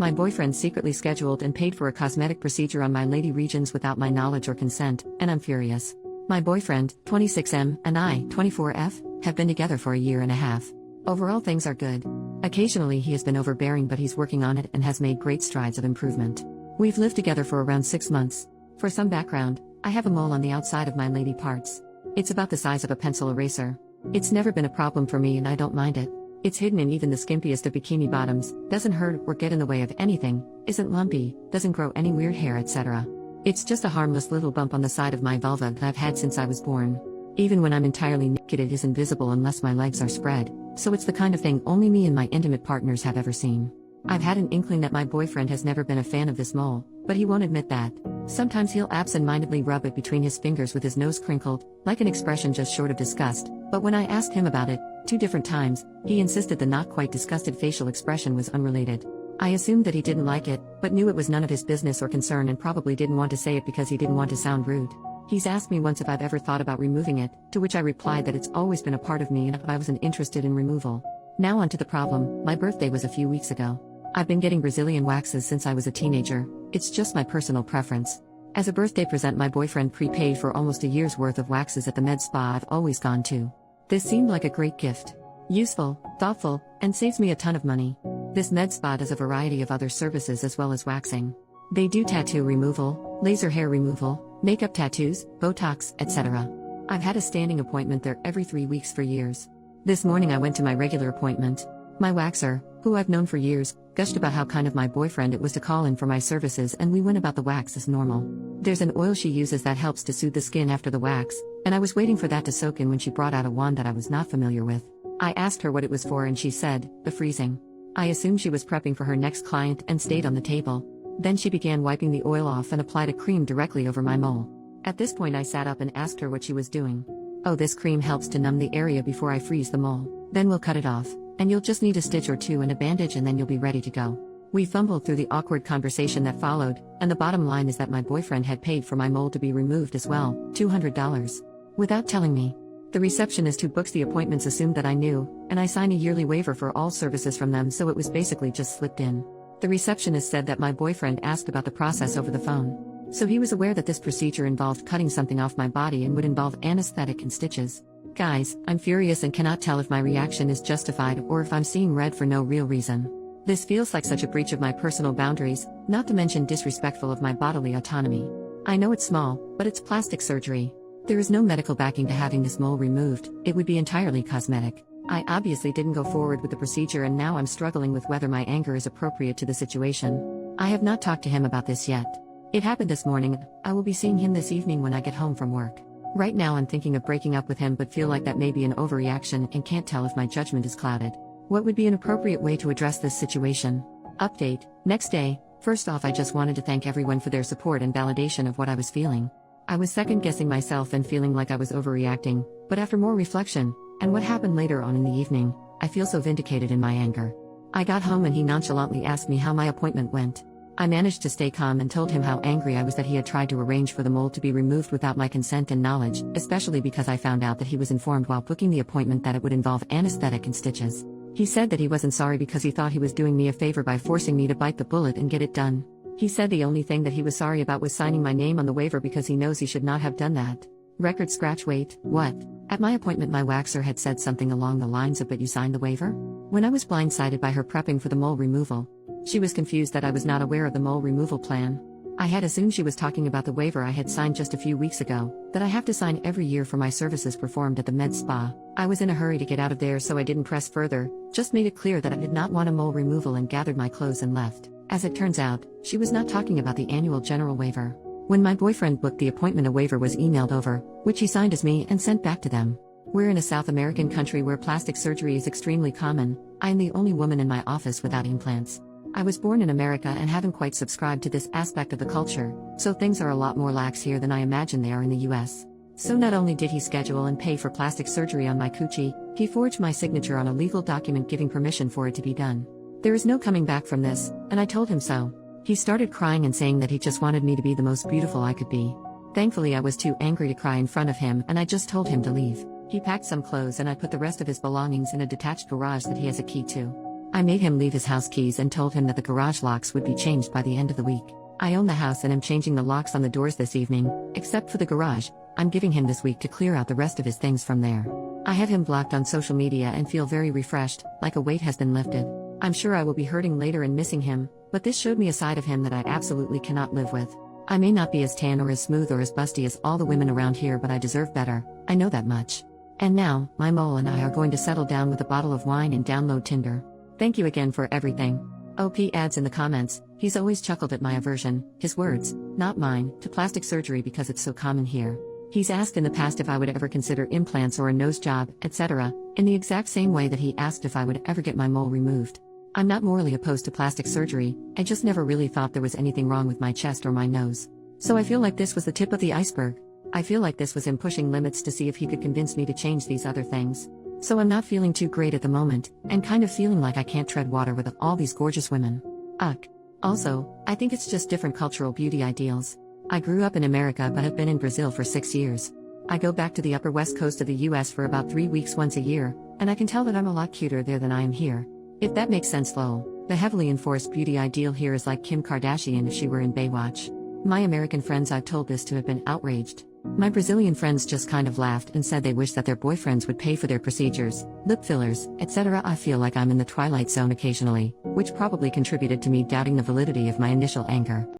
My boyfriend secretly scheduled and paid for a cosmetic procedure on my lady regions without my knowledge or consent, and I'm furious. My boyfriend, 26M, and I, 24F, have been together for a year and a half. Overall things are good. Occasionally he has been overbearing, but he's working on it and has made great strides of improvement. We've lived together for around 6 months. For some background, I have a mole on the outside of my lady parts. It's about the size of a pencil eraser. It's never been a problem for me and I don't mind it. It's hidden in even the skimpiest of bikini bottoms, doesn't hurt or get in the way of anything, isn't lumpy, doesn't grow any weird hair, etc. It's just a harmless little bump on the side of my vulva that I've had since I was born. Even when I'm entirely naked it is invisible unless my legs are spread, so it's the kind of thing only me and my intimate partners have ever seen. I've had an inkling that my boyfriend has never been a fan of this mole, but he won't admit that. Sometimes he'll absent-mindedly rub it between his fingers with his nose crinkled, like an expression just short of disgust, but when I asked him about it, 2 different times, he insisted the not quite disgusted facial expression was unrelated. I assumed that he didn't like it, but knew it was none of his business or concern and probably didn't want to say it because he didn't want to sound rude. He's asked me once if I've ever thought about removing it, to which I replied that it's always been a part of me and I wasn't interested in removal. Now on to the problem. My birthday was a few weeks ago. I've been getting Brazilian waxes since I was a teenager, it's just my personal preference. As a birthday present my boyfriend prepaid for almost a year's worth of waxes at the med spa I've always gone to. This seemed like a great gift. Useful, thoughtful, and saves me a ton of money. This med spa does a variety of other services as well as waxing. They do tattoo removal, laser hair removal, makeup tattoos, Botox, etc. I've had a standing appointment there every 3 weeks for years. This morning I went to my regular appointment. My waxer, who I've known for years, gushed about how kind of my boyfriend it was to call in for my services, and we went about the wax as normal. There's an oil she uses that helps to soothe the skin after the wax, and I was waiting for that to soak in when she brought out a wand that I was not familiar with. I asked her what it was for and she said, the freezing. I assumed she was prepping for her next client and stayed on the table. Then she began wiping the oil off and applied a cream directly over my mole. At this point I sat up and asked her what she was doing. Oh, this cream helps to numb the area before I freeze the mole. Then we'll cut it off, and you'll just need a stitch or two and a bandage and then you'll be ready to go. We fumbled through the awkward conversation that followed, and the bottom line is that my boyfriend had paid for my mole to be removed as well, $200. Without telling me. The receptionist who books the appointments assumed that I knew, and I signed a yearly waiver for all services from them, so it was basically just slipped in. The receptionist said that my boyfriend asked about the process over the phone. So he was aware that this procedure involved cutting something off my body and would involve anesthetic and stitches. Guys, I'm furious and cannot tell if my reaction is justified or if I'm seeing red for no real reason. This feels like such a breach of my personal boundaries, not to mention disrespectful of my bodily autonomy. I know it's small, but it's plastic surgery. There is no medical backing to having this mole removed, it would be entirely cosmetic. I obviously didn't go forward with the procedure and now I'm struggling with whether my anger is appropriate to the situation. I have not talked to him about this yet. It happened this morning, I will be seeing him this evening when I get home from work. Right now I'm thinking of breaking up with him but feel like that may be an overreaction and can't tell if my judgment is clouded. What would be an appropriate way to address this situation? Update, next day. First off, I just wanted to thank everyone for their support and validation of what I was feeling. I was second-guessing myself and feeling like I was overreacting, but after more reflection, and what happened later on in the evening, I feel so vindicated in my anger. I got home and he nonchalantly asked me how my appointment went. I managed to stay calm and told him how angry I was that he had tried to arrange for the mole to be removed without my consent and knowledge, especially because I found out that he was informed while booking the appointment that it would involve anesthetic and stitches. He said that he wasn't sorry because he thought he was doing me a favor by forcing me to bite the bullet and get it done. He said the only thing that he was sorry about was signing my name on the waiver because he knows he should not have done that. Record scratch. Wait, what? At my appointment my waxer had said something along the lines of "but you signed the waiver?" When I was blindsided by her prepping for the mole removal. She was confused that I was not aware of the mole removal plan. I had assumed she was talking about the waiver I had signed just a few weeks ago, that I have to sign every year for my services performed at the med spa. I was in a hurry to get out of there so I didn't press further, just made it clear that I did not want a mole removal and gathered my clothes and left. As it turns out, she was not talking about the annual general waiver. When my boyfriend booked the appointment a waiver was emailed over, which he signed as me and sent back to them. We're in a South American country where plastic surgery is extremely common. I am the only woman in my office without implants. I was born in America and haven't quite subscribed to this aspect of the culture, so things are a lot more lax here than I imagine they are in the US. So not only did he schedule and pay for plastic surgery on my coochie, he forged my signature on a legal document giving permission for it to be done. There is no coming back from this, and I told him so. He started crying and saying that he just wanted me to be the most beautiful I could be. Thankfully I was too angry to cry in front of him and I just told him to leave. He packed some clothes and I put the rest of his belongings in a detached garage that he has a key to. I made him leave his house keys and told him that the garage locks would be changed by the end of the week. I own the house and am changing the locks on the doors this evening, except for the garage. I'm giving him this week to clear out the rest of his things from there. I have him blocked on social media and feel very refreshed, like a weight has been lifted. I'm sure I will be hurting later and missing him, but this showed me a side of him that I absolutely cannot live with. I may not be as tan or as smooth or as busty as all the women around here, but I deserve better, I know that much. And now, my mole and I are going to settle down with a bottle of wine and download Tinder. Thank you again for everything. OP adds in the comments, he's always chuckled at my aversion, his words, not mine, to plastic surgery because it's so common here. He's asked in the past if I would ever consider implants or a nose job, etc., in the exact same way that he asked if I would ever get my mole removed. I'm not morally opposed to plastic surgery, I just never really thought there was anything wrong with my chest or my nose. So I feel like this was the tip of the iceberg. I feel like this was him pushing limits to see if he could convince me to change these other things. So I'm not feeling too great at the moment, and kind of feeling like I can't tread water with all these gorgeous women. Ugh. Also, I think it's just different cultural beauty ideals. I grew up in America but have been in Brazil for 6 years. I go back to the upper west coast of the US for about 3 weeks once a year, and I can tell that I'm a lot cuter there than I am here. If that makes sense lol. The heavily enforced beauty ideal here is like Kim Kardashian if she were in Baywatch. My American friends I've told this to have been outraged. My Brazilian friends just kind of laughed and said they wish that their boyfriends would pay for their procedures, lip fillers, etc. I feel like I'm in the twilight zone occasionally, which probably contributed to me doubting the validity of my initial anger.